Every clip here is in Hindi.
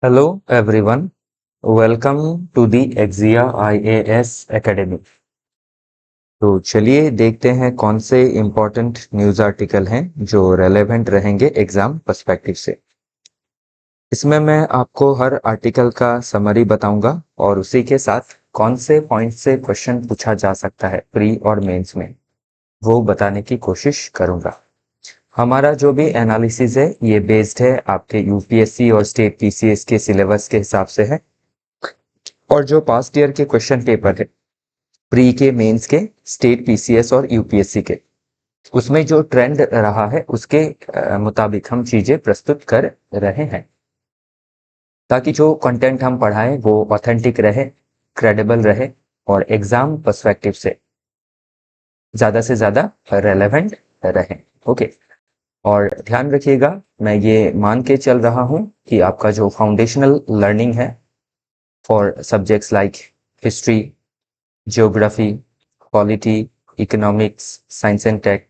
Hello everyone, welcome to the Exia IAS Academy। तो चलिए देखते हैं कौन से इम्पोर्टेंट न्यूज़ आर्टिकल हैं जो रेलेवेंट रहेंगे एग्जाम पर्सपेक्टिव से। इसमें मैं आपको हर आर्टिकल का समरी बताऊंगा और उसी के साथ कौन से पॉइंट से क्वेश्चन पूछा जा सकता है प्री और मेंस में, वो बताने की कोशिश करूंगा। हमारा जो भी एनालिसिस है ये बेस्ड है आपके यूपीएससी और स्टेट पीसीएस के सिलेबस के हिसाब से है, और जो पास्ट ईयर के क्वेश्चन पेपर है प्री के, मेंस के, स्टेट पीसीएस और यूपीएससी के, उसमें जो ट्रेंड रहा है उसके मुताबिक हम चीजें प्रस्तुत कर रहे हैं, ताकि जो कंटेंट हम पढ़ाएं वो ऑथेंटिक रहे, क्रेडिबल रहे और एग्जाम पर्सपेक्टिव से ज्यादा रेलेवेंट रहे। ओके, और ध्यान रखिएगा, मैं ये मान के चल रहा हूं कि आपका जो फाउंडेशनल लर्निंग है for subjects like history, geography, polity, economics, science and tech,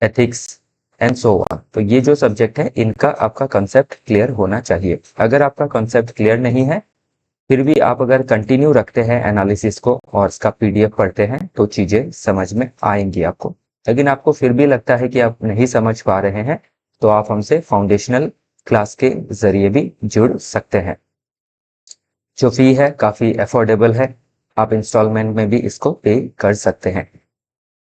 ethics and so on, तो ये जो सब्जेक्ट है इनका आपका कॉन्सेप्ट क्लियर होना चाहिए। अगर आपका कॉन्सेप्ट क्लियर नहीं है फिर भी आप अगर कंटिन्यू रखते हैं एनालिसिस को और इसका पीडीएफ पढ़ते हैं तो चीजें समझ में आएंगी आपको। लेकिन आपको फिर भी लगता है कि आप नहीं समझ पा रहे हैं तो आप हमसे फाउंडेशनल क्लास के जरिए भी जुड़ सकते हैं। जो फी है काफी अफोर्डेबल है, आप इंस्टॉलमेंट में भी इसको पे कर सकते हैं।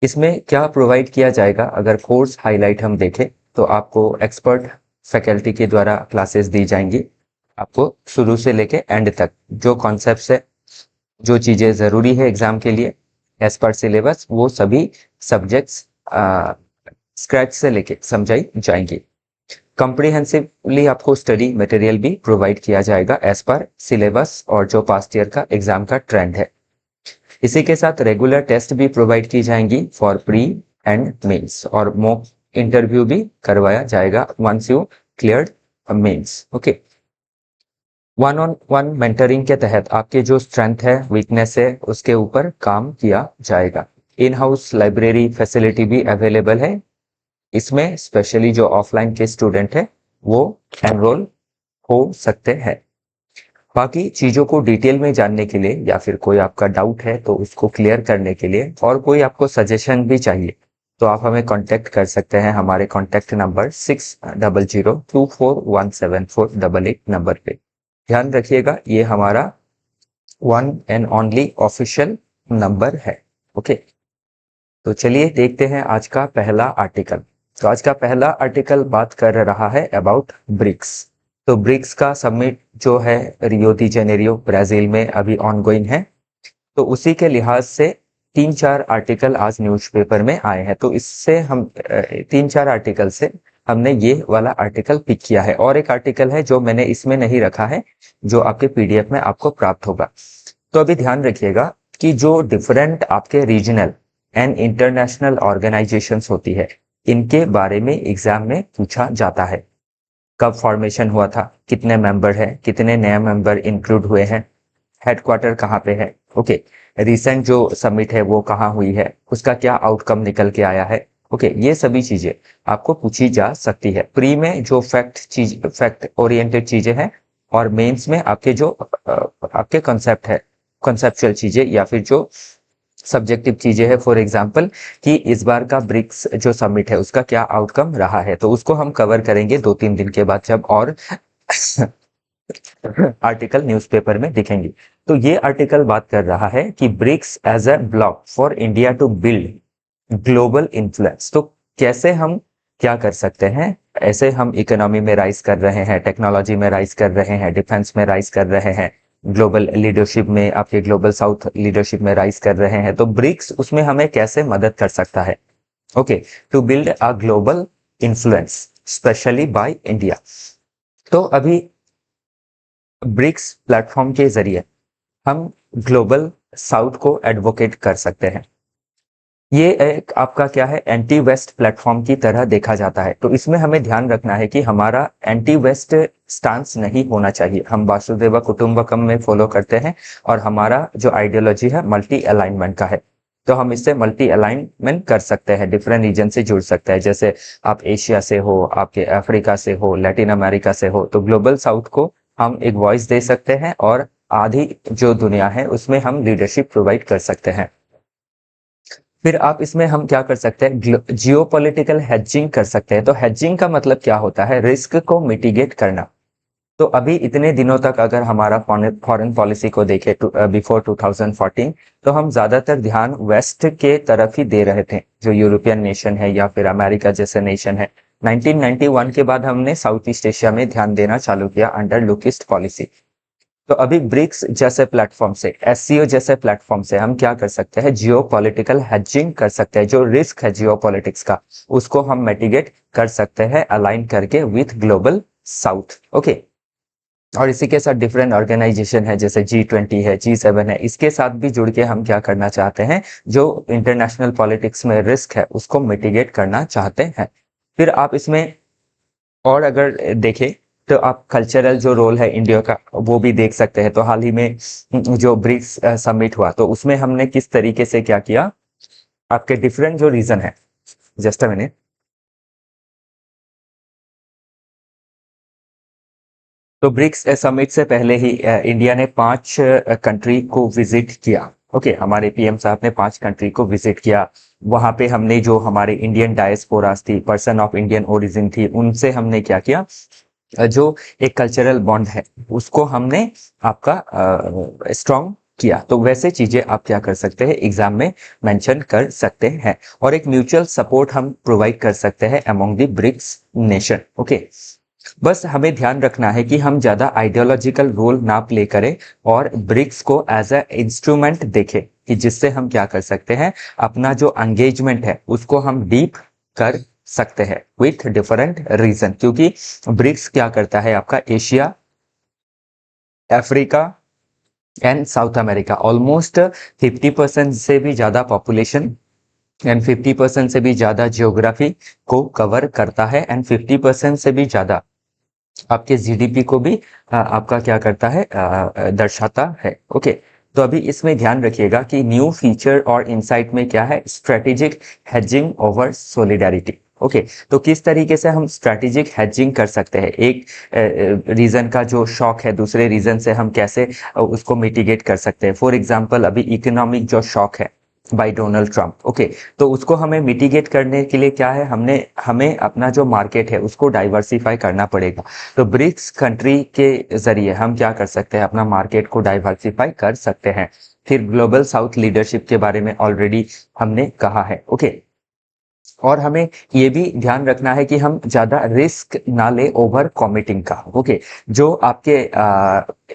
इसमें क्या प्रोवाइड किया जाएगा, अगर कोर्स हाईलाइट हम देखें तो आपको एक्सपर्ट फैकल्टी के द्वारा क्लासेस दी जाएंगी। आपको शुरू से लेके एंड तक जो कॉन्सेप्ट्स है, जो चीजें जरूरी है एग्जाम के लिए एज पर सिलेबस, वो सभी सब्जेक्ट्स स्क्रैच से लेके समझाई जाएंगी। कॉम्प्रिहेंसिवली आपको स्टडी मटेरियल भी प्रोवाइड किया जाएगा एज पर सिलेबस और जो पास्ट ईयर का एग्जाम का ट्रेंड है। इसी के साथ रेगुलर टेस्ट भी प्रोवाइड की जाएंगी फॉर प्री एंड मेंस, और मॉक इंटरव्यू भी करवाया जाएगा once you cleared mains. Okay, one on one mentoring के तहत आपके जो स्ट्रेंथ है, वीकनेस है, उसके ऊपर काम किया जाएगा। इन हाउस लाइब्रेरी फैसिलिटी भी अवेलेबल है। इसमें स्पेशली जो ऑफलाइन के स्टूडेंट है वो एनरोल हो सकते हैं। बाकी चीजों को डिटेल में जानने के लिए या फिर कोई आपका डाउट है तो उसको क्लियर करने के लिए और कोई आपको सजेशन भी चाहिए तो आप हमें कांटेक्ट कर सकते हैं हमारे कांटेक्ट नंबर 6002417488 नंबर पे। ध्यान रखिएगा ये हमारा one and only official number है। ओके, तो चलिए देखते हैं आज का पहला आर्टिकल। तो आज का पहला आर्टिकल बात कर रहा है अबाउट ब्रिक्स। तो ब्रिक्स का समिट जो है रियो डी जेनेरियो ब्राजील में अभी ऑनगोइंग है, तो उसी के लिहाज से 3-4 आर्टिकल आज न्यूज़पेपर में आए हैं। तो इससे हम 3-4 आर्टिकल से हमने ये वाला आर्टिकल पिक किया है, और एक आर्टिकल है जो मैंने इसमें नहीं रखा है जो आपके पीडीएफ में आपको प्राप्त होगा। तो अभी ध्यान रखिएगा कि जो डिफरेंट आपके रीजनल एंड इंटरनेशनल ऑर्गेनाइजेशंस होती है इनके बारे में एग्जाम में पूछा जाता है। कब फॉर्मेशन हुआ था, कितने मेंबर है, कितने नए मेंबर इंक्लूड हुए हैं, हेडक्वार्टर कहाँ पे है, ओके, रिसेंट जो समिट है वो कहाँ हुई है, उसका क्या आउटकम निकल के आया है। ओके, ये सभी चीजें आपको पूछी जा सकती है। प्री में जो फैक्ट ओरिएंटेड चीजें हैं, और मेंस में आपके जो आपके कॉन्सेप्ट है, कॉन्सेप्चुअल चीजें या फिर जो सब्जेक्टिव चीजें हैं। फॉर एग्जांपल कि इस बार का ब्रिक्स जो समिट है उसका क्या आउटकम रहा है, तो उसको हम कवर करेंगे 2-3 दिन के बाद जब और आर्टिकल न्यूज़पेपर में दिखेंगे। तो ये आर्टिकल बात कर रहा है कि BRICS as a bloc for India to build global influence. तो कैसे हम क्या कर सकते हैं, ऐसे हम इकोनॉमी में राइज कर रहे हैं, टेक्नोलॉजी में राइज कर रहे हैं, डिफेंस में राइज कर रहे हैं, ग्लोबल लीडरशिप में, आपके ग्लोबल साउथ लीडरशिप में राइज कर रहे हैं, तो ब्रिक्स उसमें हमें कैसे मदद कर सकता है। Okay, to build a global influence specially by India. तो अभी ब्रिक्स प्लेटफॉर्म के जरिए हम ग्लोबल साउथ को एडवोकेट कर सकते हैं। ये एक आपका क्या है, एंटी वेस्ट प्लेटफॉर्म की तरह देखा जाता है। तो इसमें हमें ध्यान रखना है कि हमारा एंटी वेस्ट स्टांस नहीं होना चाहिए। हम वासुदेव कुटुंबकम में फॉलो करते हैं और हमारा जो आइडियोलॉजी है मल्टी अलाइनमेंट का है। तो हम इससे मल्टी अलाइनमेंट कर सकते हैं, डिफरेंट रीजन से जुड़ सकते हैं। जैसे आप एशिया से हो, आपके अफ्रीका से हो, लैटिन अमेरिका से हो, तो ग्लोबल साउथ को हम एक वॉइस दे सकते हैं और आधी जो दुनिया है उसमें हम लीडरशिप प्रोवाइड कर सकते हैं। फिर आप इसमें हम क्या कर सकते हैं, जियो पॉलिटिकल हेजिंग कर सकते हैं। तो हेजिंग का मतलब क्या होता है, रिस्क को मिटिगेट करना। तो अभी इतने दिनों तक अगर हमारा फॉरेन पॉलिसी को देखें बिफोर 2014, तो हम ज्यादातर ध्यान वेस्ट के तरफ ही दे रहे थे, जो यूरोपियन नेशन है या फिर अमेरिका जैसे नेशन है। 1991 के बाद हमने साउथ ईस्ट एशिया में ध्यान देना चालू किया अंडर लुकिस्ट पॉलिसी। तो अभी ब्रिक्स जैसे प्लेटफॉर्म से, एससीओ जैसे प्लेटफॉर्म से हम क्या कर सकते हैं, जियो पॉलिटिकल हेजिंग कर सकते हैं। जो रिस्क है जियो पॉलिटिक्स का, उसको हम मिटिगेट कर सकते हैं अलाइन करके विथ ग्लोबल साउथ। ओके, और इसी के साथ डिफरेंट ऑर्गेनाइजेशन है, जैसे G20 है, G7 है, इसके साथ भी जुड़ के हम क्या करना चाहते हैं, जो इंटरनेशनल पॉलिटिक्स में रिस्क है उसको मिटिगेट करना चाहते हैं। फिर आप इसमें और अगर देखें तो आप कल्चरल जो रोल है इंडिया का वो भी देख सकते हैं। तो हाल ही में जो ब्रिक्स समिट हुआ, तो उसमें हमने किस तरीके से क्या किया, आपके डिफरेंट जो रीजन है, जस्ट अ मिनट। तो ब्रिक्स समिट से पहले ही इंडिया ने 5 कंट्री को विजिट किया। ओके, हमारे पीएम साहब ने 5 कंट्री को विजिट किया। वहां पे हमने जो हमारे इंडियन डायस्पोरास थी, पर्सन ऑफ इंडियन ओरिजिन थी, उनसे हमने क्या किया, जो एक कल्चरल बॉन्ड है उसको हमने आपका स्ट्रॉन्ग किया। तो वैसे चीजें आप क्या कर सकते हैं, एग्जाम में मेंशन कर सकते हैं। और एक म्यूचुअल सपोर्ट हम प्रोवाइड कर सकते हैं among the BRICS nation. Okay, बस हमें ध्यान रखना है कि हम ज्यादा आइडियोलॉजिकल रोल ना प्ले करें और ब्रिक्स को एज अ इंस्ट्रूमेंट देखें, कि जिससे हम क्या कर सकते हैं, अपना जो एंगेजमेंट है उसको हम डीप कर सकते हैं विथ डिफरेंट रीजन। क्योंकि ब्रिक्स क्या करता है, आपका Asia, Africa and south America, almost 50% से भी ज्यादा पॉपुलेशन एंड 50% से भी ज्यादा जियोग्राफी को कवर करता है, एंड 50% से भी ज्यादा आपके जीडीपी को भी आपका क्या करता है, दर्शाता है। ओके, तो अभी इसमें ध्यान रखिएगा कि न्यू फीचर और इनसाइट में क्या है, strategic hedging over solidarity. Okay, तो किस तरीके से हम स्ट्रेटेजिक हेजिंग कर सकते हैं, एक रीजन का जो शॉक है दूसरे रीजन से हम कैसे उसको मिटिगेट कर सकते हैं। फॉर एग्जांपल, अभी इकोनॉमिक जो शॉक है बाय डोनाल्ड ट्रंप, ओके, तो उसको हमें मिटिगेट करने के लिए क्या है, हमें अपना जो मार्केट है उसको डाइवर्सिफाई करना पड़ेगा। तो ब्रिक्स कंट्री के जरिए हम क्या कर सकते हैं, अपना मार्केट को डाइवर्सिफाई कर सकते हैं। फिर ग्लोबल साउथ लीडरशिप के बारे में ऑलरेडी हमने कहा है। ओके, और हमें ये भी ध्यान रखना है कि हम ज्यादा रिस्क ना ले ओवर कमिटिंग का। ओके, जो आपके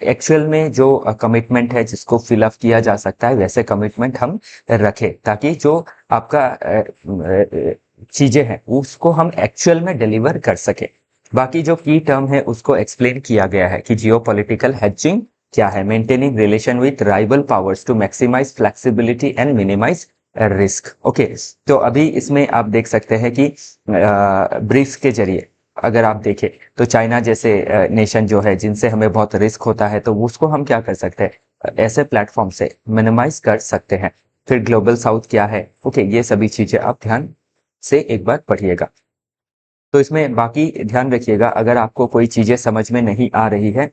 एक्चुअल में जो कमिटमेंट है जिसको फिलअप किया जा सकता है, वैसे कमिटमेंट हम रखें, ताकि जो आपका चीजें हैं उसको हम एक्चुअल में डिलीवर कर सके। बाकी जो की टर्म है उसको एक्सप्लेन किया गया है कि जियोपॉलिटिकल हेजिंग क्या है, maintaining relation with rival powers to maximise flexibility and minimise risk. Okay, तो अभी इसमें आप देख सकते हैं कि ब्रिक्स के जरिए अगर आप देखें तो चाइना जैसे नेशन जो है जिनसे हमें बहुत रिस्क होता है, तो उसको हम क्या कर सकते हैं, ऐसे प्लेटफॉर्म से मिनिमाइज कर सकते हैं। फिर ग्लोबल साउथ क्या है, ओके, ये सभी चीजें आप ध्यान से एक बार पढ़िएगा। तो इसमें बाकी ध्यान रखिएगा, अगर आपको कोई चीजें समझ में नहीं आ रही है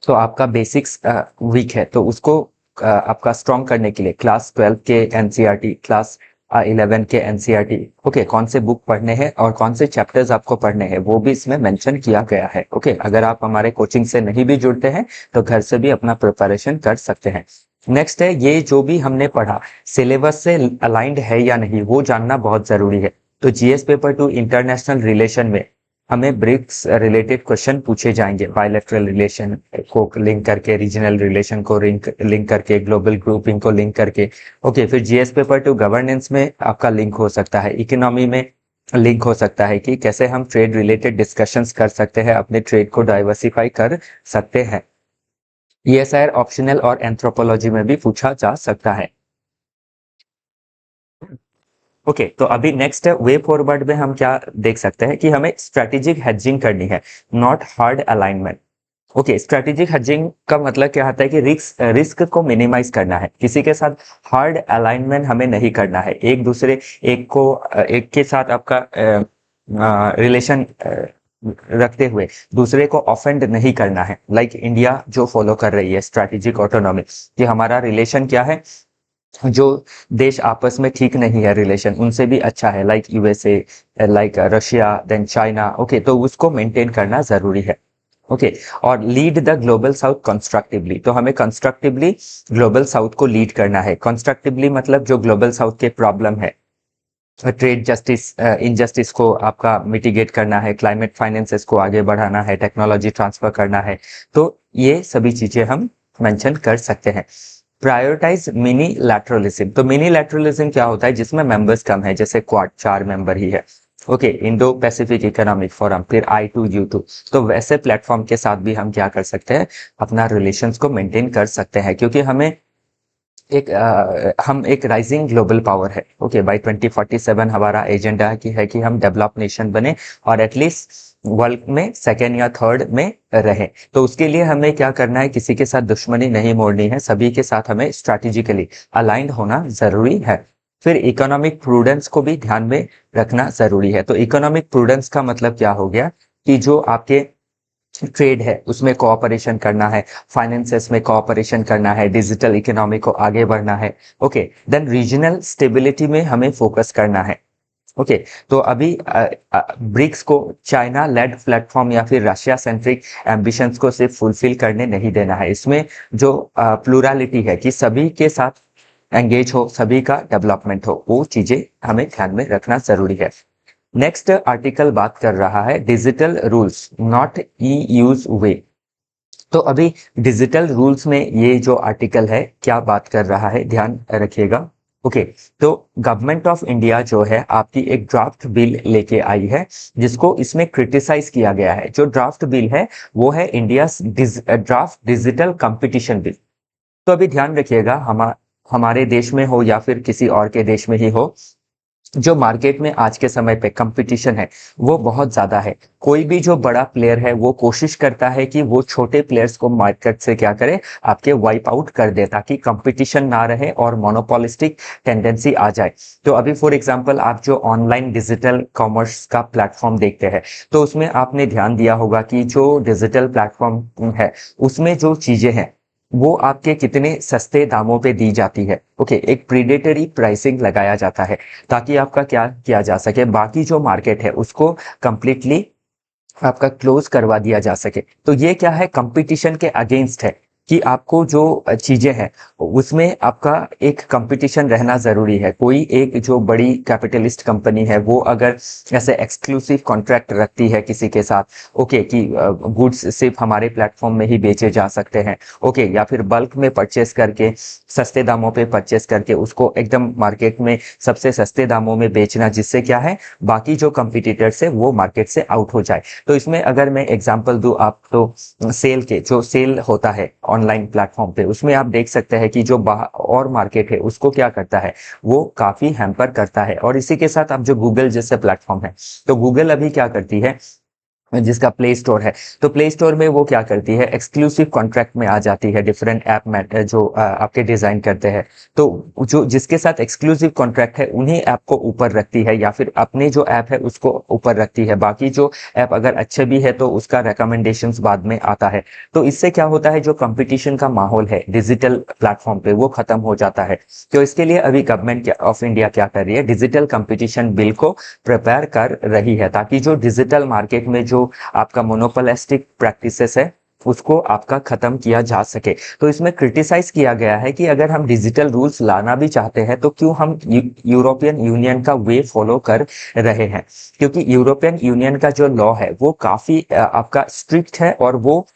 तो आपका बेसिक्स वीक है, तो उसको आपका स्ट्रॉन्ग करने के लिए क्लास 12 के एनसीईआरटी, क्लास 11 के एनसीईआरटी, ओके, कौन से बुक पढ़ने हैं और कौन से चैप्टर्स आपको पढ़ने हैं वो भी इसमें मेंशन किया गया है। ओके, अगर आप हमारे कोचिंग से नहीं भी जुड़ते हैं तो घर से भी अपना प्रिपरेशन कर सकते हैं। नेक्स्ट है, ये जो भी हमने पढ़ा सिलेबस से अलाइंड है या नहीं, वो जानना बहुत जरूरी है। तो जीएस पेपर 2 इंटरनेशनल रिलेशन में हमें ब्रिक्स रिलेटेड क्वेश्चन पूछे जाएंगे, बायलैटरल रिलेशन को लिंक करके, रीजनल रिलेशन को लिंक करके, ग्लोबल ग्रुपिंग को लिंक करके। ओके, फिर जीएस पेपर 2 गवर्नेंस में आपका लिंक हो सकता है, इकोनॉमी में लिंक हो सकता है कि कैसे हम ट्रेड रिलेटेड डिस्कशंस कर सकते हैं, अपने ट्रेड को डाइवर्सिफाई कर सकते हैं। ये शायद ऑप्शनल और एंथ्रोपोलॉजी में भी पूछा जा सकता है। ओके, तो अभी नेक्स्ट वे फॉरवर्ड में हम क्या देख सकते हैं कि हमें स्ट्रेटेजिक हेजिंग करनी है, not hard alignment. Okay, strategic hedging का मतलब क्या होता है कि रिस्क को मिनिमाइज करना है, किसी के साथ हार्ड अलाइनमेंट हमें नहीं करना है। एक के साथ आपका रिलेशन रखते हुए दूसरे को ऑफेंड नहीं करना है। लाइक इंडिया जो फॉलो कर रही है स्ट्रैटेजिक ऑटोनॉमी, कि हमारा रिलेशन क्या है, जो देश आपस में ठीक नहीं है रिलेशन उनसे भी अच्छा है, like USA, like Russia, then China, okay, तो उसको मेंटेन करना जरूरी है। ओके, और lead the global south constructively, तो हमें कंस्ट्रक्टिवली ग्लोबल साउथ को लीड करना है। कंस्ट्रक्टिवली मतलब जो ग्लोबल साउथ के प्रॉब्लम है, ट्रेड जस्टिस, इनजस्टिस को आपका मिटिगेट करना है, क्लाइमेट फाइनेंसेस को आगे बढ़ाना है, टेक्नोलॉजी ट्रांसफर करना है, तो ये सभी चीजें हम मेंशन कर सकते हैं। प्रायोरिटाइज मिनी लैटरलिज्म, तो मिनी लैटरलिज्म क्या होता है, जिसमें मेंबर्स कम है, जैसे क्वाड 4 मेंबर ही है, okay, Indo Pacific economic forum, फिर I2U2, तो वैसे प्लेटफॉर्म के साथ भी हम क्या कर सकते हैं, अपना रिलेशंस को मेंटेन कर सकते हैं, क्योंकि हम एक राइजिंग ग्लोबल पावर है। ओके, बाय 2047 हमारा एजेंडा है कि हम डेवलप नेशन बने और एटलीस्ट वर्ल्ड में सेकेंड या थर्ड में रहे। तो उसके लिए हमें क्या करना है, किसी के साथ दुश्मनी नहीं मोड़नी है, सभी के साथ हमें स्ट्रैटेजिकली अलाइंड होना जरूरी है। फिर इकोनॉमिक प्रूडेंस को भी ध्यान में रखना जरूरी है। तो इकोनॉमिक प्रूडेंस का मतलब क्या हो गया, कि जो आपके ट्रेड है उसमें कोऑपरेशन करना है, फाइनेंसेस में कोऑपरेशन करना है, डिजिटल इकोनॉमी को आगे बढ़ना है, ओके, देन रीजनल स्टेबिलिटी में हमें फोकस करना है। ओके, तो अभी ब्रिक्स को चाइना लेड प्लेटफॉर्म या फिर रशिया सेंट्रिक एम्बिशंस को सिर्फ फुलफिल करने नहीं देना है। इसमें जो प्लूरालिटी है, कि सभी के साथ एंगेज हो, सभी का डेवलपमेंट हो, वो चीजें हमें ध्यान में रखना जरूरी है। नेक्स्ट आर्टिकल बात कर रहा है digital rules not e use way. तो अभी डिजिटल रूल्स में ये जो आर्टिकल है क्या बात कर रहा है, ध्यान रखिएगा। ओके, तो गवर्नमेंट ऑफ इंडिया जो है आपकी एक ड्राफ्ट बिल लेके आई है, जिसको इसमें क्रिटिसाइज किया गया है। जो ड्राफ्ट बिल है वो है India draft digital competition bill. तो अभी ध्यान रखिएगा, हमारे देश में हो या फिर किसी और के देश में ही हो, जो मार्केट में आज के समय पे कंपटीशन है वो बहुत ज्यादा है। कोई भी जो बड़ा प्लेयर है वो कोशिश करता है कि वो छोटे प्लेयर्स को मार्केट से क्या करे, आपके वाइप आउट कर दे, ताकि कंपटीशन ना रहे और मोनोपोलिस्टिक टेंडेंसी आ जाए। तो अभी फॉर एग्जांपल आप जो ऑनलाइन डिजिटल कॉमर्स का प्लेटफॉर्म देखते हैं, तो उसमें आपने ध्यान दिया होगा कि जो डिजिटल प्लेटफॉर्म है उसमें जो चीजें हैं वो आपके कितने सस्ते दामों पे दी जाती है। ओके, एक प्रीडेटरी प्राइसिंग लगाया जाता है, ताकि आपका क्या किया जा सके, बाकी जो मार्केट है उसको कंप्लीटली आपका क्लोज करवा दिया जा सके। तो ये क्या है, कंपटीशन के अगेंस्ट है, कि आपको जो चीजें हैं उसमें आपका एक कंपटीशन रहना जरूरी है। कोई एक जो बड़ी कैपिटलिस्ट कंपनी है वो अगर ऐसे एक्सक्लूसिव कॉन्ट्रैक्ट रखती है किसी के साथ, ओके, कि गुड्स सिर्फ हमारे प्लेटफॉर्म में ही बेचे जा सकते हैं, ओके, या फिर बल्क में परचेस करके सस्ते दामों पे परचेस करके उसको एकदम मार्केट में सबसे सस्ते दामों में बेचना, जिससे क्या है बाकी जो कंपटीटर्स है वो मार्केट से आउट हो जाए। तो इसमें अगर मैं एग्जांपल दूं आप, तो सेल के जो सेल होता है ऑनलाइन प्लेटफॉर्म पे, उसमें आप देख सकते हैं कि जो और मार्केट है उसको क्या करता है, वो काफी हैम्पर करता है। और इसी के साथ आप जो गूगल जैसे प्लेटफॉर्म है, तो गूगल अभी क्या करती है, जिसका प्ले स्टोर है, तो प्ले स्टोर में वो क्या करती है, एक्सक्लूसिव कॉन्ट्रैक्ट में आ जाती है डिफरेंट ऐप में जो आपके डिजाइन करते हैं। तो जो जिसके साथ एक्सक्लूसिव कॉन्ट्रैक्ट है उन्हीं ऐप को ऊपर रखती है, या फिर अपने जो ऐप है उसको ऊपर रखती है। बाकी जो ऐप अगर अच्छे भी है तो उसका रिकमेंडेशंस बाद में आता है। तो इससे क्या होता है, जो कंपटीशन का माहौल है डिजिटल प्लेटफॉर्म पे वो खत्म हो जाता है। तो इसके लिए अभी गवर्नमेंट ऑफ इंडिया क्या कर रही है, डिजिटल कंपटीशन बिल को प्रिपेयर कर रही है, ताकि जो डिजिटल मार्केट में जो आपका मोनोपोलिस्टिक प्रैक्टिसेस है उसको आपका खत्म किया जा सके। तो इसमें क्रिटिसाइज किया गया है कि अगर हम डिजिटल रूल्स लाना भी चाहते हैं तो क्यों हम यूरोपियन यूनियन का वे फॉलो कर रहे हैं, क्योंकि यूरोपियन यूनियन का जो लॉ है वो काफी आपका स्ट्रिक्ट है, और वो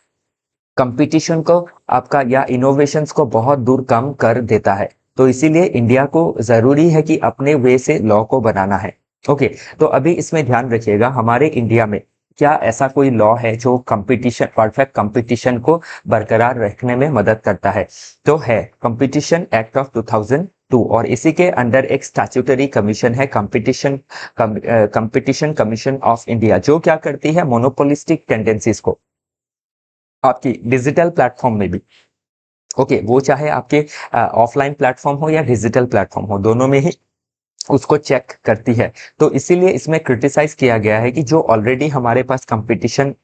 कंपटीशन को आपका या इनोवेशंस को बहुत दूर कम कर देता है। तो इसीलिए इंडिया को जरूरी है कि अपने वे से लॉ को बनाना है। ओके, तो अभी इसमें ध्यान रखिएगा, हमारे इंडिया में क्या ऐसा कोई लॉ है जो कंपटीशन, परफेक्ट कंपटीशन को बरकरार रखने में मदद करता है? तो है कंपटीशन एक्ट ऑफ 2002, और इसी के अंडर एक स्टैट्यूटरी कमीशन है, कंपटीशन कमीशन ऑफ इंडिया, जो क्या करती है, मोनोपोलिस्टिक टेंडेंसीज को आपकी डिजिटल प्लेटफॉर्म में भी, ओके, वो चाहे आपके ऑफलाइन प्लेटफॉर्म हो या डिजिटल प्लेटफॉर्म हो, दोनों में ही उसको चेक करती है। तो इसीलिए इसमें क्रिटिसाइज किया गया है कि जो ऑलरेडी हमारे पास कंपटीशन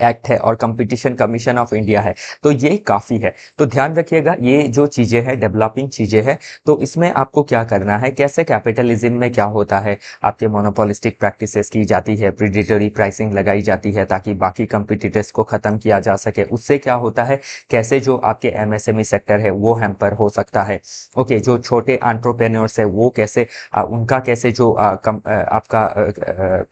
एक्ट है और कंपटीशन कमीशन ऑफ इंडिया है, तो ये काफी है। तो ध्यान रखिएगा, ये जो चीजें हैं डेवलपिंग चीजें हैं, तो इसमें आपको क्या करना है, कैसे कैपिटलिज्म में क्या होता है, आपके मोनोपोलिस्टिक प्रैक्टिसेस की जाती है, प्रीडेटरी प्राइसिंग लगाई जाती है ताकि बाकी कंपटीटर्स को खत्म किया जा सके। उससे क्या होता है, कैसे जो आपके एमएसएमई सेक्टर है वो हैम्पर हो सकता है। ओके, जो छोटे एंटरप्रेन्योर्स है वो कैसे उनका कैसे जो आपका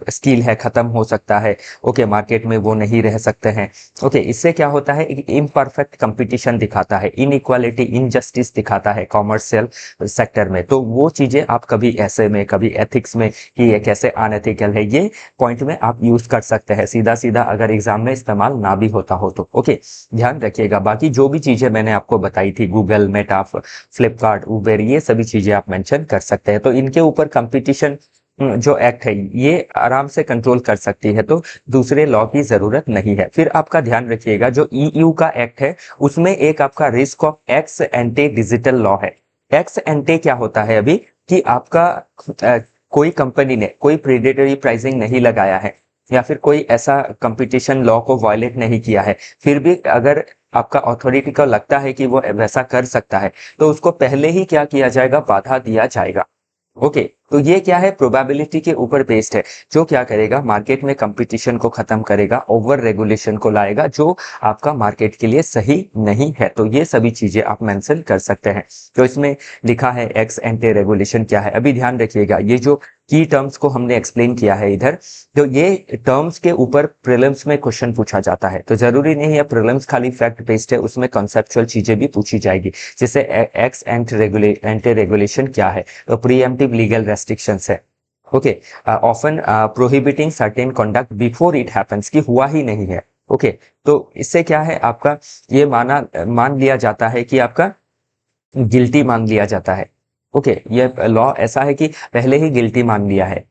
स्किल है खत्म हो सकता है। ओके, मार्केट में वो नहीं रह सकते हैं। ओके, इससे क्या होता है, इम्परफेक्ट कंपटीशन दिखाता है, इनइक्वालिटी इनजस्टिस दिखाता है कॉमर्शियल सेक्टर में। तो वो चीजें आप कभी ऐसे में कभी एथिक्स में कि ये कैसे अनएथिकल है, ये पॉइंट में आप यूज कर सकते हैं सीधा सीधा, अगर एग्जाम में इस्तेमाल ना भी होता हो तो। ओके, ध्यान रखिएगा। बाकी जो भी चीजें मैंने आपको बताई थी, गूगल, मेटा, फ्लिपकार्ट, उबेर, ये सभी चीजें आप मेंशन कर सकते हैं। तो इनके ऊपर कंपटीशन जो एक्ट है ये आराम से कंट्रोल कर सकती है, तो दूसरे लॉ की जरूरत नहीं है। फिर आपका ध्यान रखिएगा, जो ईयू का एक्ट है उसमें एक आपका risk of x एंटे digital law है। एक्स एंटे क्या होता है अभी, कि आपका कोई कंपनी ने कोई प्रेडेटरी प्राइसिंग नहीं लगाया है या फिर कोई ऐसा कंपटीशन लॉ को वायलेट नहीं किया है, फिर भी अगर आपका अथॉरिटी को लगता है कि वो वैसा कर सकता है, तो उसको पहले ही क्या किया जाएगा, बाधा दिया जाएगा। ओके, तो ये क्या है, प्रोबेबिलिटी के ऊपर बेस्ड है, जो क्या करेगा, मार्केट में कंपटीशन को खत्म करेगा, ओवर रेगुलेशन को लाएगा, जो आपका मार्केट के लिए सही नहीं है। तो ये सभी चीजें आप मेंशन कर सकते हैं। तो इसमें लिखा है एक्स एंटे रेगुलेशन क्या है। अभी ध्यान रखिएगा, ये जो की टर्म्स को हमने एक्सप्लेन किया है इधर, तो ये टर्म्स के ऊपर प्रीलिम्स में क्वेश्चन पूछा जाता है। तो जरूरी नहीं है प्रीलिम्स खाली फैक्ट बेस्ड है, उसमें कॉन्सेप्चुअल चीजें भी पूछी जाएगी, जैसे एक्स एंटे रेगुलेशन क्या है, तो प्रीएम्प्टिव लीगल रेस्ट्रिक्शंस है। Okay, often prohibiting certain conduct before it happens, की हुआ ही नहीं है। ओके, तो इससे क्या है, आपका ये मान लिया जाता है कि आपका गिल्टी मान लिया जाता है। ओके, ये लॉ ऐसा है कि पहले ही गिल्टी मान लिया है।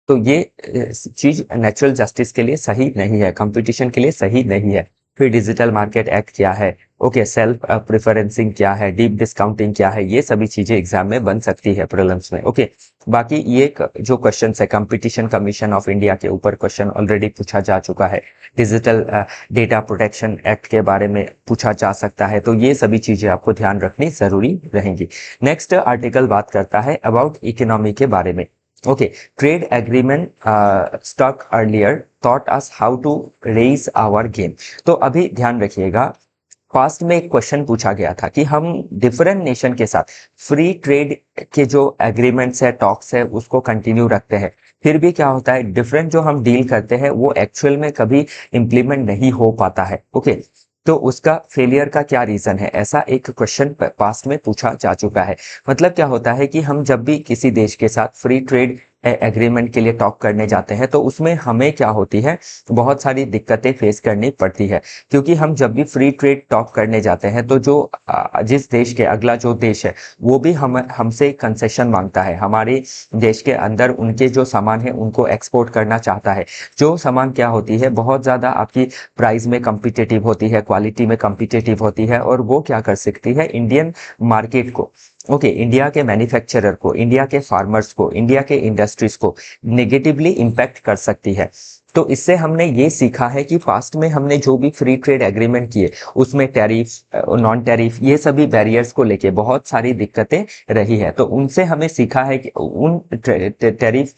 तो ये चीज नेचुरल जस्टिस के लिए सही नहीं है, कंपटीशन के लिए सही नहीं है। फिर डिजिटल मार्केट एक्ट क्या है, ओके, सेल्फ प्रेफरेंसिंग क्या है, डीप डिस्काउंटिंग क्या है, ये सभी चीजें एग्जाम में बन सकती है प्रीलिम्स में। ओके, बाकी ये जो क्वेश्चन है कंपटीशन कमीशन ऑफ इंडिया के ऊपर क्वेश्चन ऑलरेडी पूछा जा चुका है, डिजिटल डेटा प्रोटेक्शन एक्ट के बारे में पूछा जा सकता है। तो ये सभी चीजें आपको ध्यान रखनी जरूरी रहेंगी। नेक्स्ट आर्टिकल बात करता है अबाउट इकोनॉमी के बारे में। Okay, trade agreement stuck earlier taught us how to raise our game। तो अभी ध्यान रखिएगा, पास्ट में एक क्वेश्चन पूछा गया था कि हम डिफरेंट नेशन के साथ फ्री ट्रेड के जो एग्रीमेंट्स है, टॉक्स है, उसको कंटिन्यू रखते हैं, फिर भी क्या होता है, डिफरेंट जो हम डील करते हैं वो एक्चुअल में कभी इंप्लीमेंट नहीं हो पाता है। ओके, तो उसका फेलियर का क्या रीजन है, ऐसा एक क्वेश्चन पास्ट में पूछा जा चुका है। मतलब क्या होता है कि हम जब भी किसी देश के साथ फ्री ट्रेड एग्रीमेंट के लिए टॉक करने जाते हैं, तो उसमें हमें क्या होती है, बहुत सारी दिक्कतें फेस करनी पड़ती है। क्योंकि हम जब भी फ्री ट्रेड टॉक करने जाते हैं, तो जो जिस देश के अगला जो देश है वो भी हमसे कंसेशन मांगता है, हमारे देश के अंदर उनके जो सामान है उनको एक्सपोर्ट करना चाहता है। जो सामान क्या होती है, बहुत ज्यादा आपकी प्राइस में कम्पिटेटिव होती है, क्वालिटी में कम्पिटेटिव होती है, और वो क्या कर सकती है, इंडियन मार्केट को, ओके, इंडिया के मैन्युफैक्चरर को, इंडिया के फार्मर्स को, इंडिया के इंडस्ट्रीज को नेगेटिवली इंपैक्ट कर सकती है। तो इससे हमने ये सीखा है कि पास्ट में हमने जो भी फ्री ट्रेड एग्रीमेंट किए, उसमें टैरिफ, नॉन टैरिफ, ये सभी बैरियर्स को लेके बहुत सारी दिक्कतें रही है। तो उनसे हमें सीखा है कि उन टैरिफ,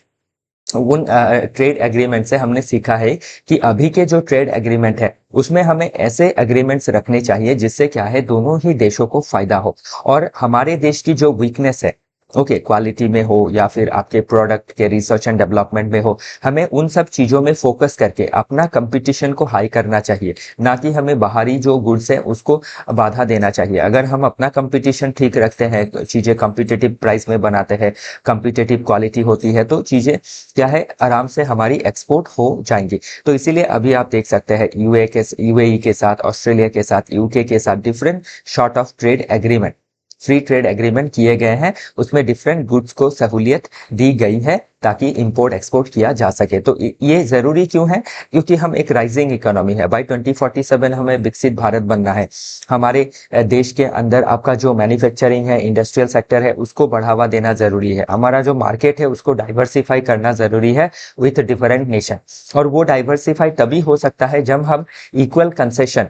उन ट्रेड एग्रीमेंट से हमने सीखा है कि अभी के जो ट्रेड एग्रीमेंट है उसमें हमें ऐसे एग्रीमेंट्स रखने चाहिए जिससे क्या है, दोनों ही देशों को फायदा हो, और हमारे देश की जो वीकनेस है, ओके, क्वालिटी में हो या फिर आपके प्रोडक्ट के रिसर्च एंड डेवलपमेंट में हो, हमें उन सब चीजों में फोकस करके अपना कंपटीशन को हाई करना चाहिए, ना कि हमें बाहरी जो गुड्स है उसको बाधा देना चाहिए। अगर हम अपना कंपटीशन ठीक रखते हैं, चीजें कंपिटेटिव प्राइस में बनाते हैं, कंपिटेटिव क्वालिटी होती है, तो चीजें क्या है, आराम से हमारी एक्सपोर्ट हो जाएंगी। तो इसीलिए अभी आप देख सकते हैं यूएई के साथ, ऑस्ट्रेलिया के साथ, यूके के साथ different short of trade agreement free trade agreement किए गए हैं, उसमें डिफरेंट गुड्स को सहूलियत दी गई है ताकि इंपोर्ट एक्सपोर्ट किया जा सके। तो ये जरूरी क्यों है? क्योंकि हम एक राइजिंग इकोनॉमी है, बाय 2047 हमें विकसित भारत बनना है। हमारे देश के अंदर आपका जो मैन्युफैक्चरिंग है, इंडस्ट्रियल सेक्टर है, उसको बढ़ावा देना जरूरी है। हमारा जो मार्केट है उसको डाइवर्सिफाई करना जरूरी है विथ डिफरेंट नेशन। और वो डाइवर्सिफाई तभी हो सकता है जब हम इक्वल कंसेशन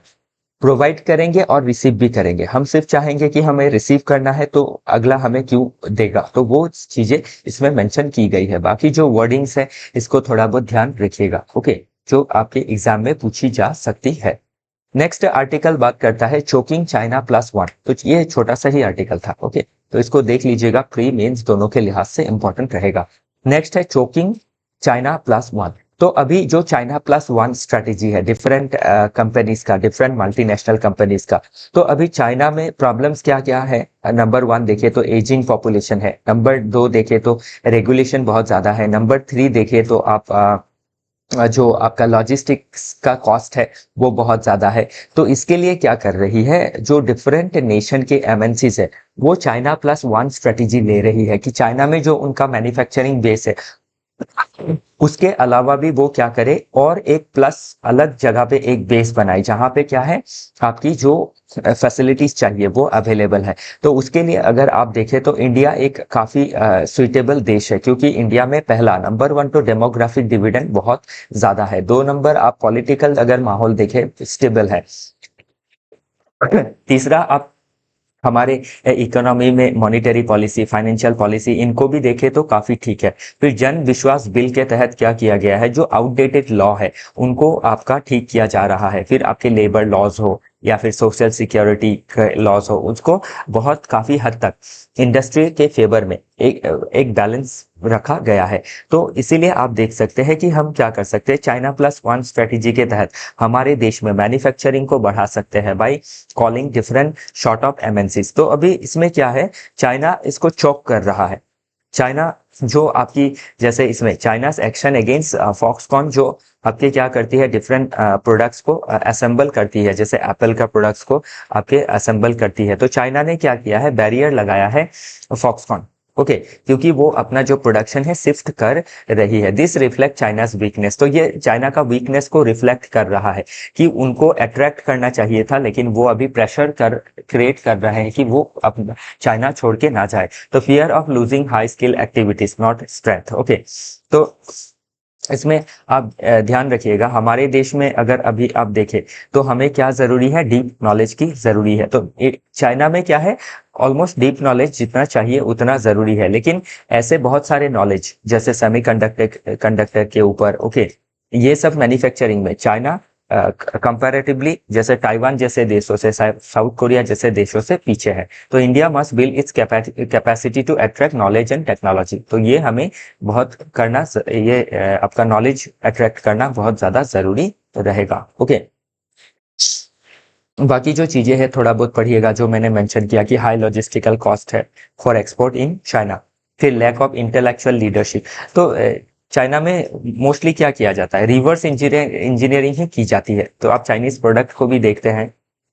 प्रोवाइड करेंगे और रिसीव भी करेंगे। हम सिर्फ चाहेंगे कि हमें रिसीव करना है तो अगला हमें क्यों देगा, तो वो चीजें इसमें मेंशन की गई है। बाकी जो वर्डिंग्स है इसको थोड़ा बहुत ध्यान रखिएगा, ओके, जो आपके एग्जाम में पूछी जा सकती है। नेक्स्ट आर्टिकल बात करता है चोकिंग चाइना +1। तो ये छोटा सा ही आर्टिकल था, ओके, तो इसको देख लीजिएगा, प्री मेंस दोनों के लिहाज से इंपॉर्टेंट रहेगा। नेक्स्ट है चोकिंग चाइना +1। तो अभी जो चाइना +1 स्ट्रेटेजी है डिफरेंट कंपनीज का, डिफरेंट मल्टीनेशनल कंपनीज का, तो अभी चाइना में प्रॉब्लम्स क्या क्या है? नंबर 1 देखे तो एजिंग पॉपुलेशन है, नंबर 2 देखे तो रेगुलेशन बहुत ज्यादा है, नंबर 3 देखे तो आप जो आपका लॉजिस्टिक्स का कॉस्ट है वो बहुत ज्यादा है। तो इसके लिए क्या कर रही है, जो डिफरेंट नेशन के एमएनसीज है वो चाइना +1 स्ट्रेटेजी ले रही है कि चाइना में जो उनका मैन्युफैक्चरिंग बेस है उसके अलावा भी वो क्या करे और एक प्लस अलग जगह पे एक बेस बनाए जहां पे क्या है आपकी जो फैसिलिटीज चाहिए वो अवेलेबल है। तो उसके लिए अगर आप देखें तो इंडिया एक काफी सुइटेबल देश है, क्योंकि इंडिया में पहला नंबर 1 तो डेमोग्राफिक डिविडेंड बहुत ज्यादा है, 2 नंबर आप पॉलिटिकल अगर माहौल देखें स्टेबल है, तीसरा आप हमारे इकोनॉमी में मॉनेटरी पॉलिसी, फाइनेंशियल पॉलिसी, इनको भी देखें तो काफी ठीक है। फिर जन विश्वास बिल के तहत क्या किया गया है, जो आउटडेटेड लॉ है उनको आपका ठीक किया जा रहा है। फिर आपके लेबर लॉज हो या फिर सोशल सिक्योरिटी लॉज हो, उसको बहुत काफी हद तक इंडस्ट्री के फेवर में एक बैलेंस रखा गया है। तो इसीलिए आप देख सकते हैं कि हम क्या कर सकते हैं, चाइना +1 स्ट्रेटेजी के तहत हमारे देश में मैन्युफैक्चरिंग को बढ़ा सकते हैं by calling different short of MNCs. तो अभी इसमें क्या है, चाइना इसको चौक कर रहा है। चाइना जो आपकी, जैसे इसमें चाइनास एक्शन अगेंस्ट फॉक्सकॉन, जो आपके क्या करती है, डिफरेंट प्रोडक्ट्स को असेंबल करती है, जैसे एप्पल का प्रोडक्ट्स को आपके असेंबल करती है। तो चाइना ने क्या किया है, बैरियर लगाया है फॉक्सकॉन, ओके, क्योंकि वो अपना जो प्रोडक्शन है शिफ्ट कर रही है। This reflect China's weakness. तो ये चाइना का वीकनेस को रिफ्लेक्ट कर रहा है कि उनको अट्रैक्ट करना चाहिए था, लेकिन वो अभी प्रेशर क्रिएट कर रहे हैं कि वो अपना चाइना छोड़ के ना जाए। तो fear of losing high skill activities not strength, okay. तो इसमें आप ध्यान रखिएगा, हमारे देश में अगर अभी आप देखें तो हमें क्या जरूरी है, डीप नॉलेज की जरूरी है। तो चाइना में क्या है, ऑलमोस्ट डीप नॉलेज जितना चाहिए उतना जरूरी है, लेकिन ऐसे बहुत सारे नॉलेज जैसे सेमीकंडक्टर के ऊपर, ओके, ये सब मैन्युफैक्चरिंग में चाइना कंपैरेटिवली जैसे ताइवान जैसे देशों से, साउथ कोरिया जैसे देशों से पीछे है। तो India must build its capacity to attract knowledge and technology. तो ये हमें बहुत करना, ये आपका नॉलेज अट्रैक्ट करना बहुत ज्यादा जरूरी रहेगा, ओके। बाकी जो चीजें हैं थोड़ा बहुत पढ़िएगा, जो मैंने मेंशन किया कि हाई लॉजिस्टिकल कॉस्ट है फॉर एक्सपोर्ट इन चाइना, फिर लैक ऑफ इंटेलेक्चुअल लीडरशिप। तो चाइना में मोस्टली क्या किया जाता है, रिवर्स इंजीनियरिंग ही की जाती है। तो आप चाइनीज प्रोडक्ट को भी देखते हैं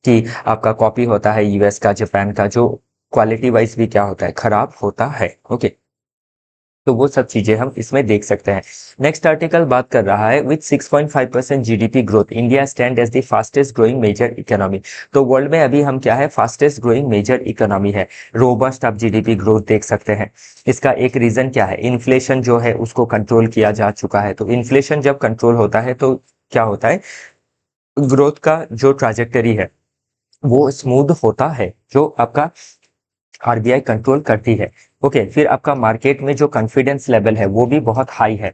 कि आपका कॉपी होता है यूएस का, जापान का, जो क्वालिटी वाइज भी क्या होता है, खराब होता है, ओके। तो वो सब चीजें हम इसमें देख सकते हैं। नेक्स्ट आर्टिकल बात कर रहा है with 6.5% GDP growth India stand as the fastest growing major economy. तो वर्ल्ड में अभी हम क्या है, फास्टेस्ट ग्रोइंग मेजर इकोनॉमी है। रोबस्ट आप जीडीपी ग्रोथ देख सकते हैं। इसका एक रीजन क्या है, इन्फ्लेशन जो है उसको कंट्रोल किया जा चुका है। तो इन्फ्लेशन जब कंट्रोल होता है तो क्या होता है, ग्रोथ का जो ट्राजेक्टरी है वो स्मूथ होता है, जो आपका आरबीआई कंट्रोल करती है, ओके। फिर आपका मार्केट में जो कॉन्फिडेंस लेवल है वो भी बहुत हाई है।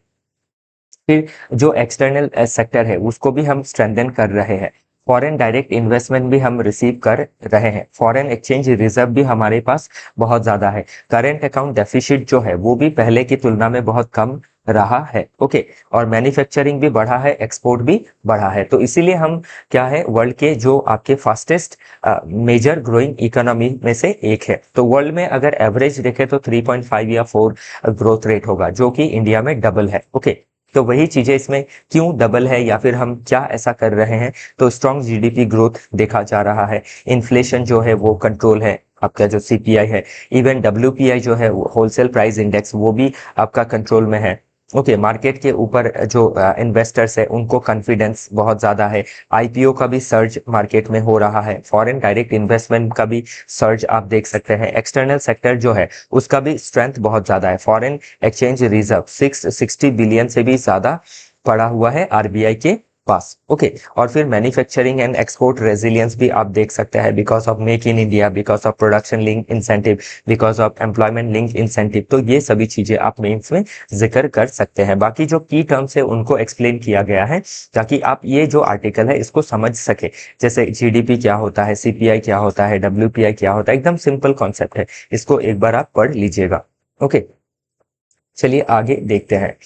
फिर जो एक्सटर्नल सेक्टर है उसको भी हम स्ट्रेंथन कर रहे हैं। फॉरेन डायरेक्ट इन्वेस्टमेंट भी हम रिसीव कर रहे हैं। फॉरेन एक्सचेंज रिजर्व भी हमारे पास बहुत ज्यादा है। करंट अकाउंट डेफिसिट जो है वो भी पहले की तुलना में बहुत कम रहा है, ओके। और मैन्युफैक्चरिंग भी बढ़ा है, एक्सपोर्ट भी बढ़ा है। तो इसीलिए हम क्या है, वर्ल्ड के जो आपके फास्टेस्ट मेजर ग्रोइंग इकोनॉमी में से एक है। तो वर्ल्ड में अगर एवरेज देखें तो 3.5 या 4 ग्रोथ रेट होगा, जो कि इंडिया में डबल है, ओके। तो वही चीजें इसमें क्यों डबल है या फिर हम क्या ऐसा कर रहे हैं, तो स्ट्रॉन्ग जीडीपी ग्रोथ देखा जा रहा है, इन्फ्लेशन जो है वो कंट्रोल है, आपका जो सीपीआई है, इवन डब्ल्यूपीआई जो है होलसेल प्राइस इंडेक्स, वो भी आपका कंट्रोल में है। ओके, मार्केट के ऊपर जो इन्वेस्टर्स है उनको कॉन्फिडेंस बहुत ज्यादा है। आईपीओ का भी सर्ज मार्केट में हो रहा है, फॉरेन डायरेक्ट इन्वेस्टमेंट का भी सर्ज आप देख सकते हैं। एक्सटर्नल सेक्टर जो है उसका भी स्ट्रेंथ बहुत ज्यादा है। फॉरेन एक्सचेंज रिजर्व 660 बिलियन से भी ज्यादा पड़ा हुआ है आरबीआई के पास। ओके, और फिर मैन्युफैक्चरिंग एंड एक्सपोर्ट रेजिलियंस भी आप देख सकते हैं, because of make in India, because of production link incentive, because of employment link incentive. तो ये सभी चीजें आप मेंस में जिक्र कर सकते हैं। बाकी जो की टर्म्स है उनको एक्सप्लेन किया गया है ताकि आप ये जो आर्टिकल है इसको समझ सके। जैसे जीडीपी क्या होता है, सीपीआई क्या होता है, डब्ल्यूपीआई क्या होता है, एकदम सिंपल कॉन्सेप्ट है। इसको एक बार आप पढ़ लीजिएगा। ओके, चलिए आगे देखते हैं।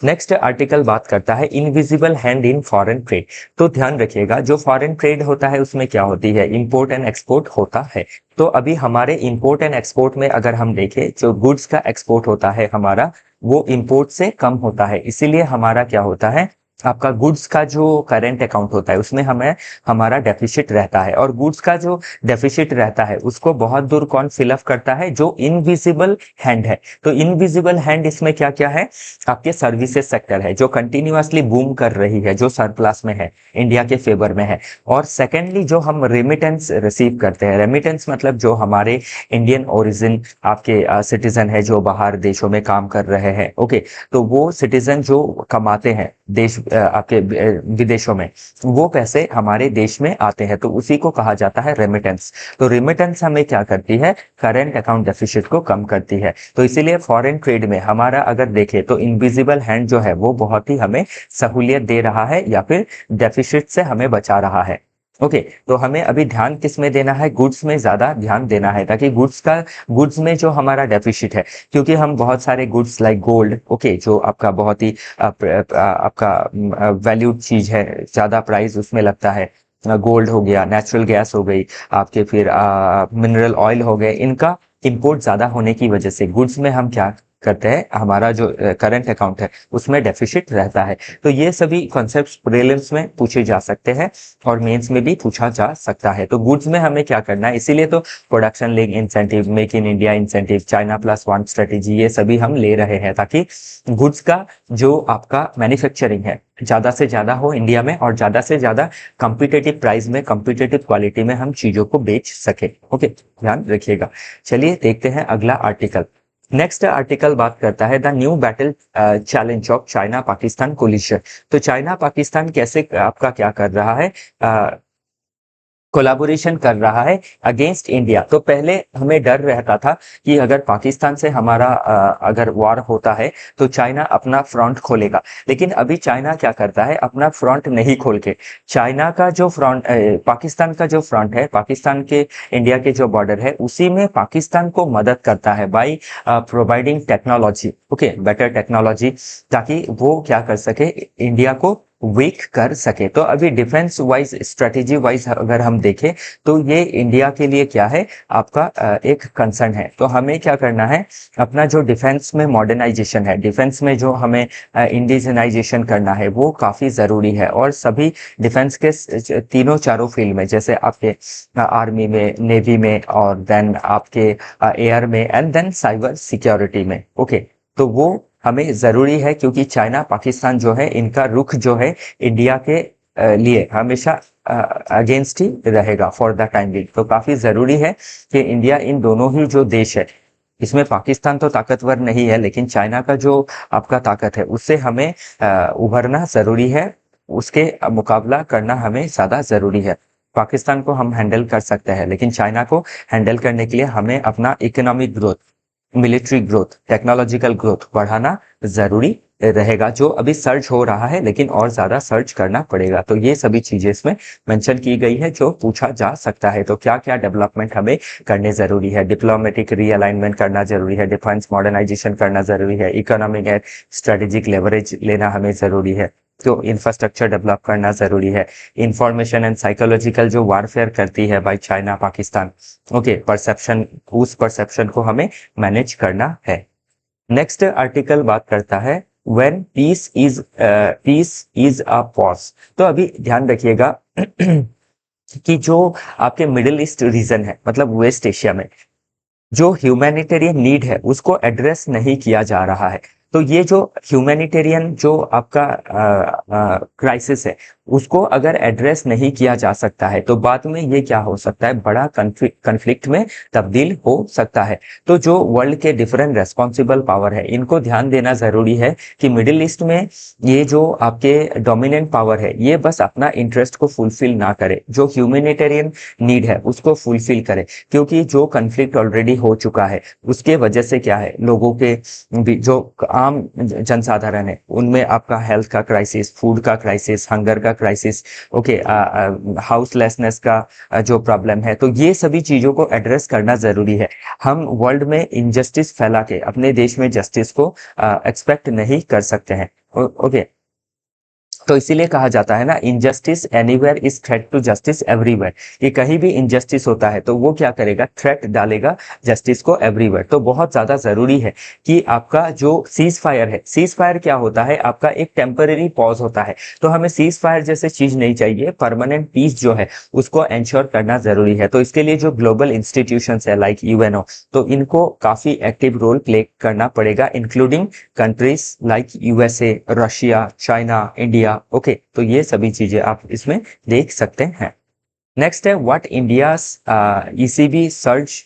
नेक्स्ट आर्टिकल बात करता है invisible hand in foreign trade. तो ध्यान रखिएगा, जो फॉरेन ट्रेड होता है उसमें क्या होती है, इंपोर्ट एंड एक्सपोर्ट होता है। तो अभी हमारे इंपोर्ट एंड एक्सपोर्ट में अगर हम देखें, जो गुड्स का एक्सपोर्ट होता है हमारा, वो इंपोर्ट से कम होता है। इसीलिए हमारा क्या होता है, आपका गुड्स का जो करेंट अकाउंट होता है उसमें हमें हमारा डेफिसिट रहता है। और गुड्स का जो डेफिसिट रहता है उसको बहुत दूर कौन फिलअप करता है, जो इनविजिबल हैंड है। तो इनविजिबल हैंड इसमें क्या क्या है, आपके सर्विसेज सेक्टर है जो कंटिन्यूअसली बूम कर रही है, जो सरप्लस में है, इंडिया के फेवर में है। और सेकेंडली जो हम रेमिटेंस रिसीव करते हैं, रेमिटेंस मतलब जो हमारे इंडियन ओरिजिन आपके सिटीजन है जो बाहर देशों में काम कर रहे हैं। ओके, तो वो सिटीजन जो कमाते हैं देश आपके विदेशों में, वो पैसे हमारे देश में आते हैं, तो उसी को कहा जाता है रेमिटेंस। तो रेमिटेंस हमें क्या करती है, करंट अकाउंट डेफिसिट को कम करती है। तो इसीलिए फॉरेन ट्रेड में हमारा अगर देखें तो इनविजिबल हैंड जो है वो बहुत ही हमें सहूलियत दे रहा है या फिर डेफिसिट से हमें बचा रहा है। ओके, तो हमें अभी ध्यान किस में देना है, गुड्स में ज्यादा ध्यान देना है, ताकि गुड्स में जो हमारा डेफिसिट है, क्योंकि हम बहुत सारे गुड्स लाइक गोल्ड, ओके, जो आपका बहुत ही आपका वैल्यूड चीज है, ज्यादा प्राइस उसमें लगता है। गोल्ड हो गया, नेचुरल गैस हो गई आपके, फिर मिनरल ऑयल हो गए, इनका इंपोर्ट ज्यादा होने की वजह से गुड्स में हम क्या करते हैं, हमारा जो करंट अकाउंट है उसमें डेफिसिट रहता है। तो ये सभी कॉन्सेप्ट्स प्रीलिम्स में पूछे जा सकते हैं और मेंस में भी पूछा जा सकता है। तो गुड्स में हमें क्या करना है, इसीलिए तो production link incentive, make in India incentive, China plus one strategy, ये सभी हम ले रहे हैं ताकि गुड्स का जो आपका मैन्युफैक्चरिंग है ज्यादा से ज्यादा हो इंडिया में, और ज्यादा से ज्यादा कॉम्पिटेटिव प्राइस में, कॉम्पिटेटिव क्वालिटी में हम चीजों को बेच सके। ओके, ध्यान रखिएगा। चलिए देखते हैं अगला आर्टिकल। नेक्स्ट आर्टिकल बात करता है the new battle challenge of China Pakistan coalition. तो चाइना पाकिस्तान कैसे आपका क्या कर रहा है, कोलाबोरेशन कर रहा है अगेंस्ट इंडिया। तो पहले हमें डर रहता था कि अगर पाकिस्तान से हमारा अगर वॉर होता है तो चाइना अपना फ्रंट खोलेगा, लेकिन अभी चाइना क्या करता है, अपना फ्रंट नहीं खोल के चाइना का जो फ्रंट, पाकिस्तान का जो फ्रंट है, पाकिस्तान के इंडिया के जो बॉर्डर है, उसी में पाकिस्तान को मदद करता है by providing technology, okay, better technology, ताकि वो क्या कर सके, इंडिया को वीक कर सके। तो अभी डिफेंस वाइज, स्ट्रेटेजी वाइज अगर हम देखें तो ये इंडिया के लिए क्या है, आपका एक कंसर्न है। तो हमें क्या करना है, अपना जो डिफेंस में मॉडर्नाइजेशन है, डिफेंस में जो हमें इंडिजनाइजेशन करना है, वो काफी जरूरी है। और सभी डिफेंस के तीनों चारों फील्ड में, जैसे आपके आर्मी में, नेवी में, और देन आपके एयर में, एंड देन साइबर सिक्योरिटी में। ओके, तो वो हमें जरूरी है, क्योंकि चाइना पाकिस्तान जो है, इनका रुख जो है इंडिया के लिए हमेशा अगेंस्ट ही रहेगा फॉर द टाइम बिंग। तो काफी जरूरी है कि इंडिया इन दोनों ही जो देश है, इसमें पाकिस्तान तो ताकतवर नहीं है, लेकिन चाइना का जो आपका ताकत है उससे हमें उभरना जरूरी है, उसके मुकाबला करना हमें ज्यादा जरूरी है। पाकिस्तान को हम हैंडल कर सकते हैं, लेकिन चाइना को हैंडल करने के लिए हमें अपना economic growth, military growth, technological growth बढ़ाना जरूरी रहेगा, जो अभी सर्च हो रहा है, लेकिन और ज्यादा सर्च करना पड़ेगा। तो ये सभी चीजें इसमें मेंशन की गई है जो पूछा जा सकता है। तो क्या क्या डेवलपमेंट हमें करने जरूरी है, डिप्लोमेटिक रीअलाइनमेंट करना जरूरी है, डिफेंस मॉडर्नाइजेशन करना जरूरी है, इकोनॉमिक एंड स्ट्रेटेजिक लेवरेज लेना हमें जरूरी है, तो इंफ्रास्ट्रक्चर डेवलप करना जरूरी है, इंफॉर्मेशन एंड साइकोलॉजिकल जो वारफेयर करती है by China Pakistan, okay, perception, उस परसेप्शन को हमें मैनेज करना है। नेक्स्ट आर्टिकल बात करता है when peace is a pause. तो अभी ध्यान रखिएगा कि जो आपके मिडिल ईस्ट रीजन है, मतलब वेस्ट एशिया में जो ह्यूमैनिटेरियन नीड है उसको एड्रेस नहीं किया जा रहा है। तो ये जो ह्यूमैनिटेरियन जो आपका क्राइसिस है उसको अगर एड्रेस नहीं किया जा सकता है तो बाद में ये क्या हो सकता है, बड़ा कन्फ्लिक्ट में तब्दील हो सकता है। तो जो वर्ल्ड के डिफरेंट रेस्पॉन्सिबल पावर है इनको ध्यान देना जरूरी है कि मिडिल ईस्ट में ये जो आपके डोमिनेंट पावर है ये बस अपना इंटरेस्ट को फुलफिल ना करे, जो ह्यूमैनिटेरियन नीड है उसको फुलफिल करे। क्योंकि जो कन्फ्लिक्ट ऑलरेडी हो चुका है उसके वजह से क्या है, लोगों के जो आम जनसाधारण है उनमें आपका हेल्थ का क्राइसिस, फूड का क्राइसिस, हंगर का क्राइसिस, ओके, हाउसलेसनेस का जो प्रॉब्लम है, तो ये सभी चीजों को एड्रेस करना जरूरी है। हम वर्ल्ड में इनजस्टिस फैला के अपने देश में जस्टिस को एक्सपेक्ट नहीं कर सकते हैं। ओके, तो इसीलिए कहा जाता है ना, injustice anywhere is threat to justice everywhere, कि कहीं भी इनजस्टिस होता है तो वो क्या करेगा, थ्रेट डालेगा जस्टिस को एवरीवेयर। तो बहुत ज्यादा जरूरी है कि आपका जो सीज फायर है, सीज फायर क्या होता है, आपका एक टेम्पररी पॉज होता है। तो हमें सीज फायर जैसे चीज नहीं चाहिए, परमानेंट पीस जो है उसको एंश्योर करना जरूरी है। तो इसके लिए जो ग्लोबल इंस्टीट्यूशन है लाइक यूएनओ, तो इनको काफी एक्टिव रोल प्ले करना पड़ेगा, including countries like USA, Russia, China, India. Okay, तो ये सभी चीजें आप इसमें देख सकते हैं। नेक्स्ट है what India's ECB search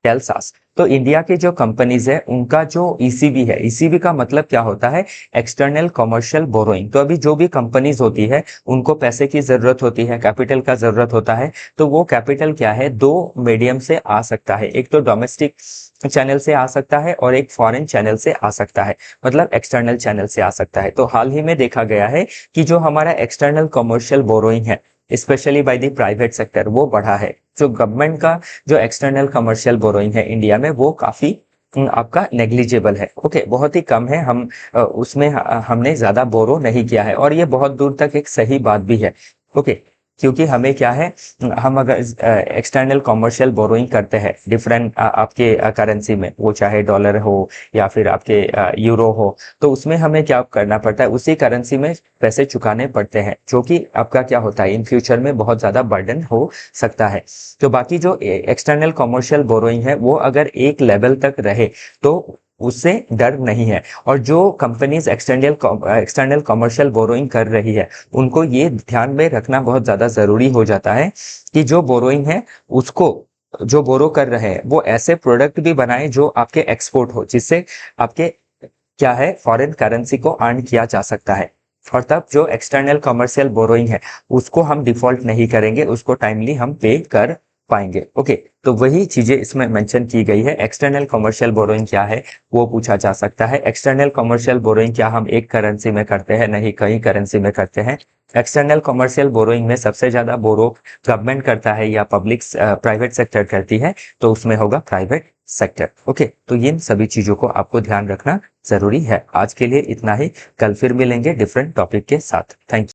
tells us. तो इंडिया के जो कंपनीज है उनका जो ईसीबी है, ईसीबी का मतलब क्या होता है, एक्सटर्नल कमर्शियल बोरोइंग। तो अभी जो भी कंपनीज होती है उनको पैसे की जरूरत होती है, कैपिटल का जरूरत होता है। तो वो कैपिटल क्या है, दो मीडियम से आ सकता है, एक तो डोमेस्टिक चैनल से आ सकता है और एक फॉरेन चैनल से आ सकता है, मतलब एक्सटर्नल चैनल से आ सकता है। तो हाल ही में देखा गया है कि जो हमारा एक्सटर्नल कमर्शियल बोरोइंग है specially by the private sector वो बढ़ा है। जो गवर्नमेंट का जो एक्सटर्नल कमर्शियल बोरोइंग है इंडिया में वो काफी आपका नेग्लिजिबल है। ओके, बहुत ही कम है, हम उसमें हमने ज्यादा बोरो नहीं किया है और ये बहुत दूर तक एक सही बात भी है। ओके, क्योंकि हमें क्या है, हम अगर एक्सटर्नल कमर्शियल बोरोइंग करते हैं डिफरेंट आपके करेंसी में, वो चाहे डॉलर हो या फिर आपके यूरो हो, तो उसमें हमें क्या करना पड़ता है, उसी करेंसी में पैसे चुकाने पड़ते हैं, जो कि आपका क्या होता है इन फ्यूचर में बहुत ज्यादा बर्डन हो सकता है। तो बाकी जो एक्सटर्नल कमर्शियल बोरोइंग है वो अगर एक लेवल तक रहे तो उससे डर नहीं है। और जो कंपनीज एक्सटर्नल कमर्शियल बोरोइंग कर रही है उनको ये ध्यान में रखना बहुत ज्यादा जरूरी हो जाता है कि जो बोरोइंग है उसको, जो बोरो कर रहे हैं वो ऐसे प्रोडक्ट भी बनाए जो आपके एक्सपोर्ट हो, जिससे आपके क्या है, फॉरेन करेंसी को अर्न किया जा सकता है। और तब जो एक्सटर्नल कमर्शियल बोरोइंग है उसको हम डिफॉल्ट नहीं करेंगे, उसको टाइमली हम पे कर पाएंगे। ओके, तो वही चीजें इसमें मेंशन की गई है। एक्सटर्नल कमर्शियल बोरोइंग क्या है वो पूछा जा सकता है। एक्सटर्नल कमर्शियल बोरोइंग क्या हम एक करेंसी में करते हैं, नहीं कई करेंसी में करते हैं। एक्सटर्नल कमर्शियल बोरोइंग में सबसे ज्यादा बोरो गवर्नमेंट करता है या पब्लिक प्राइवेट सेक्टर करती है, तो उसमें होगा प्राइवेट सेक्टर। ओके, तो इन सभी चीजों को आपको ध्यान रखना जरूरी है। आज के लिए इतना ही, कल फिर मिलेंगे डिफरेंट टॉपिक के साथ। Thank you.